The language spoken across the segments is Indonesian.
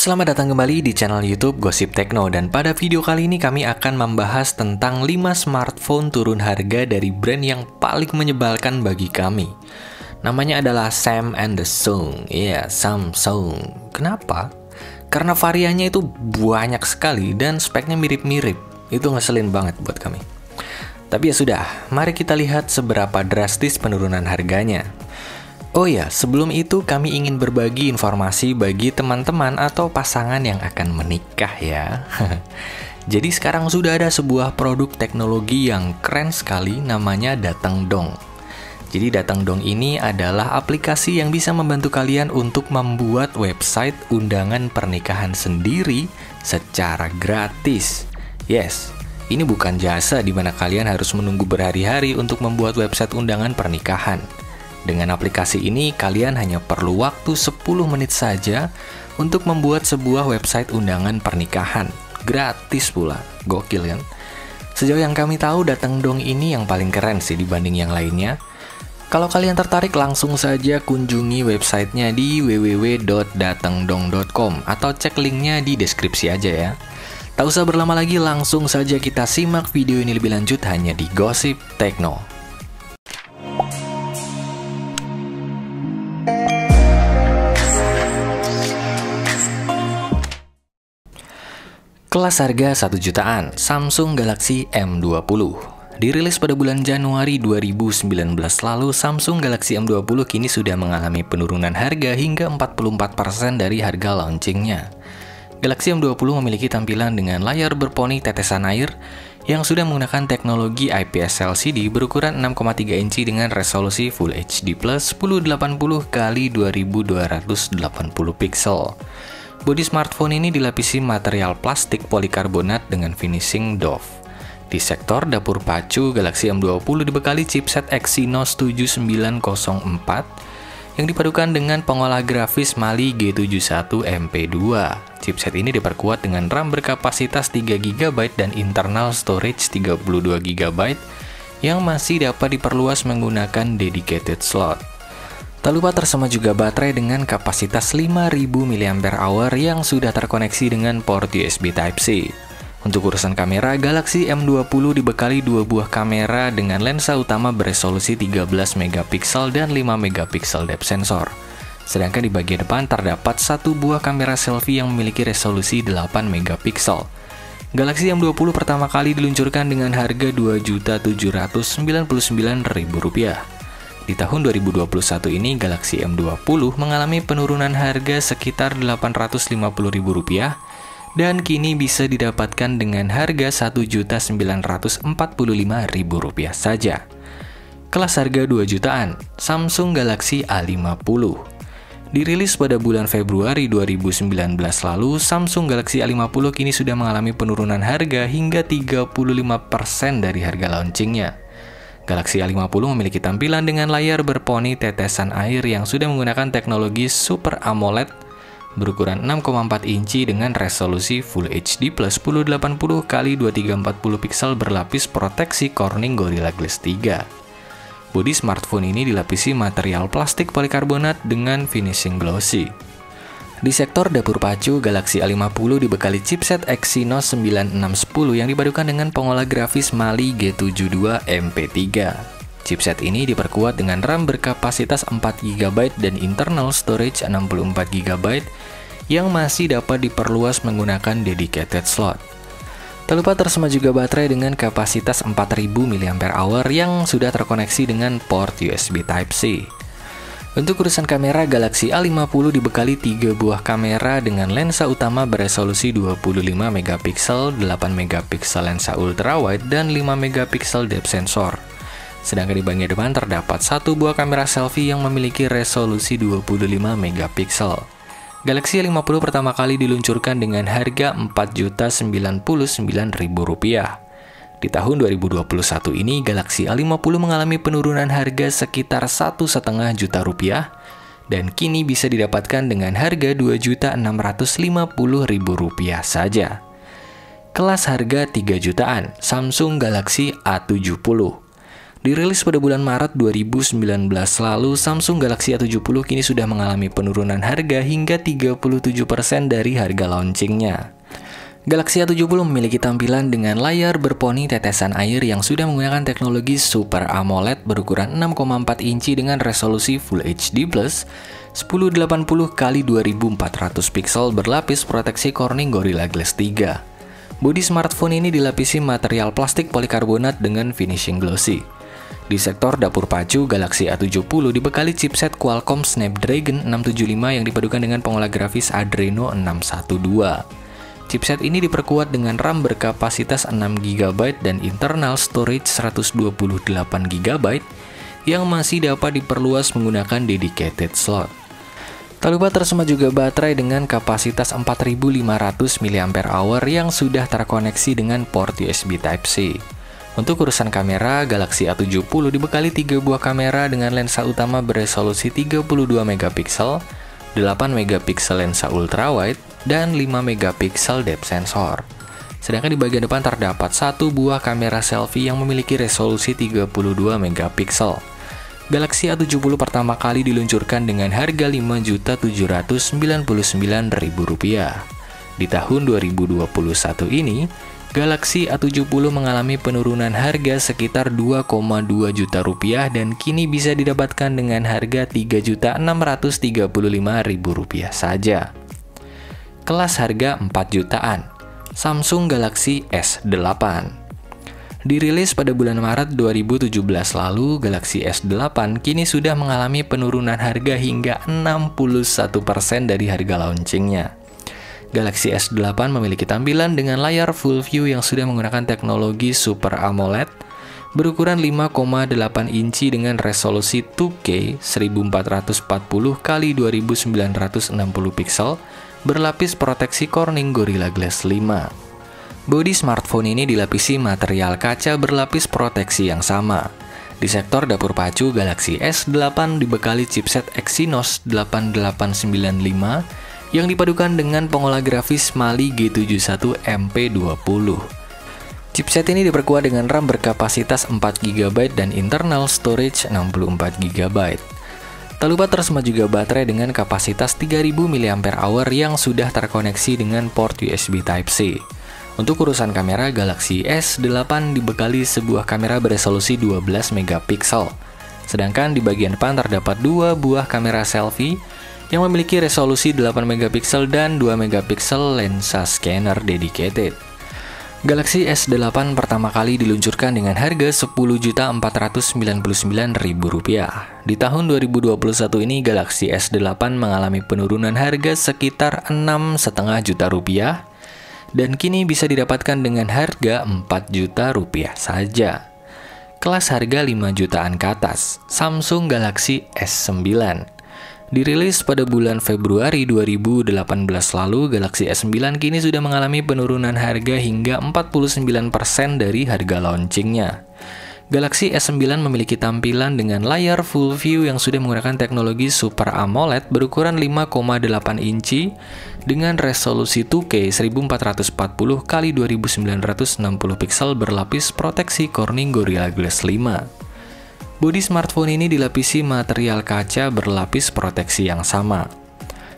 Selamat datang kembali di channel YouTube Gosip Tekno, dan pada video kali ini kami akan membahas tentang 5 smartphone turun harga dari brand yang paling menyebalkan bagi kami. Namanya adalah Samsung. Iya, Samsung. Kenapa? Karena variannya itu banyak sekali dan speknya mirip-mirip. Itu ngeselin banget buat kami. Tapi ya sudah, mari kita lihat seberapa drastis penurunan harganya. Oh ya, sebelum itu kami ingin berbagi informasi bagi teman-teman atau pasangan yang akan menikah ya. Jadi sekarang sudah ada sebuah produk teknologi yang keren sekali, namanya Datang Dong. Jadi Datang Dong ini adalah aplikasi yang bisa membantu kalian untuk membuat website undangan pernikahan sendiri secara gratis. Yes, ini bukan jasa di mana kalian harus menunggu berhari-hari untuk membuat website undangan pernikahan. Dengan aplikasi ini, kalian hanya perlu waktu 10 menit saja untuk membuat sebuah website undangan pernikahan. Gratis pula. Gokil kan? Sejauh yang kami tahu, Datang Dong ini yang paling keren sih dibanding yang lainnya. Kalau kalian tertarik, langsung saja kunjungi websitenya di www.datangdong.com atau cek linknya di deskripsi aja ya. Tak usah berlama lagi, langsung saja kita simak video ini lebih lanjut hanya di Gosip Tekno. Kelas harga 1 jutaan, Samsung Galaxy M20. Dirilis pada bulan Januari 2019 lalu, Samsung Galaxy M20 kini sudah mengalami penurunan harga hingga 44% dari harga launchingnya. Galaxy M20 memiliki tampilan dengan layar berponi tetesan air yang sudah menggunakan teknologi IPS LCD berukuran 6,3 inci dengan resolusi Full HD Plus 1080x2280 pixel. Bodi smartphone ini dilapisi material plastik polikarbonat dengan finishing doff. Di sektor dapur pacu, Galaxy M20 dibekali chipset Exynos 7904 yang dipadukan dengan pengolah grafis Mali G71 MP2. Chipset ini diperkuat dengan RAM berkapasitas 3GB dan internal storage 32GB yang masih dapat diperluas menggunakan dedicated slot. Tak lupa tersemat juga baterai dengan kapasitas 5000 mAh yang sudah terkoneksi dengan port USB Type-C. Untuk urusan kamera, Galaxy M20 dibekali 2 buah kamera dengan lensa utama beresolusi 13MP dan 5MP depth sensor. Sedangkan di bagian depan terdapat 1 buah kamera selfie yang memiliki resolusi 8MP. Galaxy M20 pertama kali diluncurkan dengan harga Rp2.799.000. Di tahun 2021 ini, Galaxy M20 mengalami penurunan harga sekitar Rp850.000 dan kini bisa didapatkan dengan harga Rp1.945.000 saja. Kelas harga 2 jutaan, Samsung Galaxy A50. Dirilis pada bulan Februari 2019 lalu, Samsung Galaxy A50 kini sudah mengalami penurunan harga hingga 35% dari harga launchingnya. Galaxy A50 memiliki tampilan dengan layar berponi tetesan air yang sudah menggunakan teknologi Super AMOLED berukuran 6,4 inci dengan resolusi Full HD Plus 1080x2340 pixel berlapis proteksi Corning Gorilla Glass 3. Bodi smartphone ini dilapisi material plastik polikarbonat dengan finishing glossy. Di sektor dapur pacu, Galaxy A50 dibekali chipset Exynos 9610 yang dipadukan dengan pengolah grafis Mali G72 MP3. Chipset ini diperkuat dengan RAM berkapasitas 4GB dan internal storage 64GB yang masih dapat diperluas menggunakan dedicated slot. Tak lupa tersemat juga baterai dengan kapasitas 4000 mAh yang sudah terkoneksi dengan port USB Type-C. Untuk urusan kamera, Galaxy A50 dibekali 3 buah kamera dengan lensa utama beresolusi 25MP, 8MP lensa ultrawide, dan 5MP depth sensor. Sedangkan di bagian depan terdapat 1 buah kamera selfie yang memiliki resolusi 25MP. Galaxy A50 pertama kali diluncurkan dengan harga Rp4.099.000. Di tahun 2021 ini, Galaxy A50 mengalami penurunan harga sekitar Rp1,5 juta dan kini bisa didapatkan dengan harga Rp2.650.000 saja. Kelas harga 3 jutaan, Samsung Galaxy A70. Dirilis pada bulan Maret 2019 lalu, Samsung Galaxy A70 kini sudah mengalami penurunan harga hingga 37% dari harga launchingnya. Galaxy A70 memiliki tampilan dengan layar berponi tetesan air yang sudah menggunakan teknologi Super AMOLED berukuran 6,4 inci dengan resolusi Full HD+, 1080x2400 pixel berlapis proteksi Corning Gorilla Glass 3. Bodi smartphone ini dilapisi material plastik polikarbonat dengan finishing glossy. Di sektor dapur pacu, Galaxy A70 dibekali chipset Qualcomm Snapdragon 675 yang dipadukan dengan pengolah grafis Adreno 612. Chipset ini diperkuat dengan RAM berkapasitas 6GB dan internal storage 128GB yang masih dapat diperluas menggunakan dedicated slot. Tak lupa tersemat juga baterai dengan kapasitas 4500 mAh yang sudah terkoneksi dengan port USB Type-C. Untuk urusan kamera, Galaxy A70 dibekali 3 buah kamera dengan lensa utama beresolusi 32 MP, 8 MP lensa ultrawide, dan 5 MP depth sensor. Sedangkan di bagian depan terdapat 1 buah kamera selfie yang memiliki resolusi 32 MP. Galaxy A70 pertama kali diluncurkan dengan harga Rp5.799.000. Di tahun 2021 ini, Galaxy A70 mengalami penurunan harga sekitar Rp2,2 juta dan kini bisa didapatkan dengan harga Rp3.635.000 saja. Kelas harga 4 jutaan, Samsung Galaxy S8. Dirilis pada bulan Maret 2017 lalu, Galaxy S8 kini sudah mengalami penurunan harga hingga 61% dari harga launchingnya. Galaxy S8 memiliki tampilan dengan layar full view yang sudah menggunakan teknologi Super AMOLED berukuran 5,8 inci dengan resolusi 2K 1440x2960 pixel berlapis proteksi Corning Gorilla Glass 5. Bodi smartphone ini dilapisi material kaca berlapis proteksi yang sama. Di sektor dapur pacu, Galaxy S8 dibekali chipset Exynos 8895 yang dipadukan dengan pengolah grafis Mali G71 MP20. Chipset ini diperkuat dengan RAM berkapasitas 4GB dan internal storage 64GB. Tak lupa tersemat juga baterai dengan kapasitas 3000 mAh yang sudah terkoneksi dengan port USB Type-C. Untuk urusan kamera, Galaxy S8 dibekali sebuah kamera beresolusi 12 MP. Sedangkan di bagian depan terdapat 2 buah kamera selfie yang memiliki resolusi 8 MP dan 2 MP lensa scanner dedicated. Galaxy S8 pertama kali diluncurkan dengan harga Rp10.499.000. Di tahun 2021 ini, Galaxy S8 mengalami penurunan harga sekitar Rp6,5 juta dan kini bisa didapatkan dengan harga Rp4 juta saja. Kelas harga 5 jutaan ke atas, Samsung Galaxy S9. Dirilis pada bulan Februari 2018 lalu, Galaxy S9 kini sudah mengalami penurunan harga hingga 49% dari harga launchingnya. Galaxy S9 memiliki tampilan dengan layar full view yang sudah menggunakan teknologi Super AMOLED berukuran 5,8 inci dengan resolusi 2K 1440x2960 pixel berlapis proteksi Corning Gorilla Glass 5. Bodi smartphone ini dilapisi material kaca berlapis proteksi yang sama.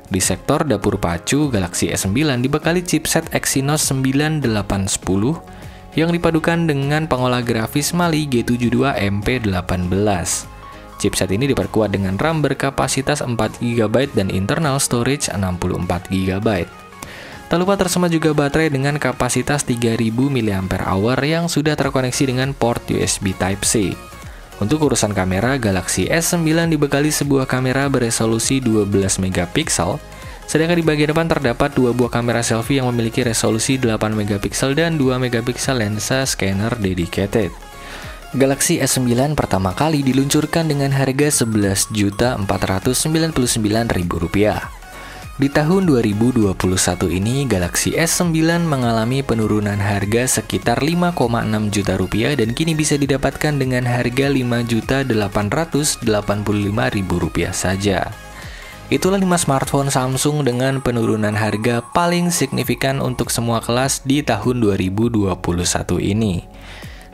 Di sektor dapur pacu, Galaxy S9 dibekali chipset Exynos 9810 yang dipadukan dengan pengolah grafis Mali G72 MP18. Chipset ini diperkuat dengan RAM berkapasitas 4GB dan internal storage 64GB. Tak lupa tersemat juga baterai dengan kapasitas 3000 mAh yang sudah terkoneksi dengan port USB Type-C. Untuk urusan kamera, Galaxy S9 dibekali sebuah kamera beresolusi 12 MP, sedangkan di bagian depan terdapat 2 buah kamera selfie yang memiliki resolusi 8 MP dan 2 MP lensa scanner dedicated. Galaxy S9 pertama kali diluncurkan dengan harga Rp11.499.000. Di tahun 2021 ini, Galaxy S9 mengalami penurunan harga sekitar Rp5,6 juta dan kini bisa didapatkan dengan harga Rp5.885.000 saja. Itulah 5 smartphone Samsung dengan penurunan harga paling signifikan untuk semua kelas di tahun 2021 ini.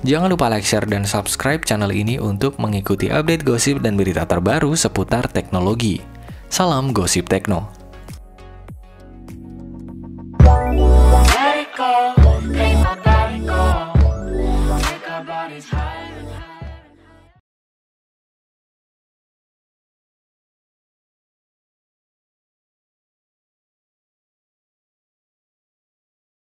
Jangan lupa like, share, dan subscribe channel ini untuk mengikuti update gosip dan berita terbaru seputar teknologi. Salam Gosip Tekno.